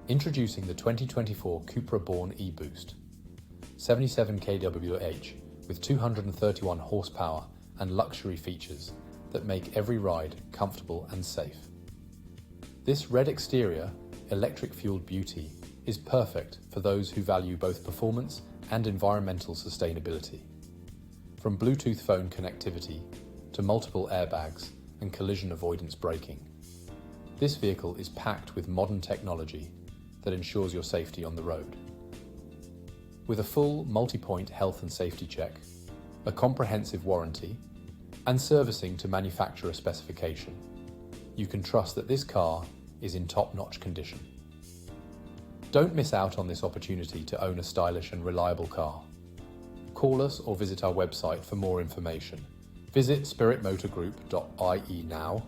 Introducing the 2024 Cupra Born e-Boost. 77 kWh with 231 horsepower and luxury features that make every ride comfortable and safe. This red exterior, electric-fueled beauty is perfect for those who value both performance and environmental sustainability. From Bluetooth phone connectivity to multiple airbags and collision avoidance braking, this vehicle is packed with modern technology that ensures your safety on the road. With a full multi-point health and safety check, a comprehensive warranty, and servicing to manufacturer specification, you can trust that this car is in top-notch condition. Don't miss out on this opportunity to own a stylish and reliable car. Call us or visit our website for more information. Visit spiritmotorgroup.ie now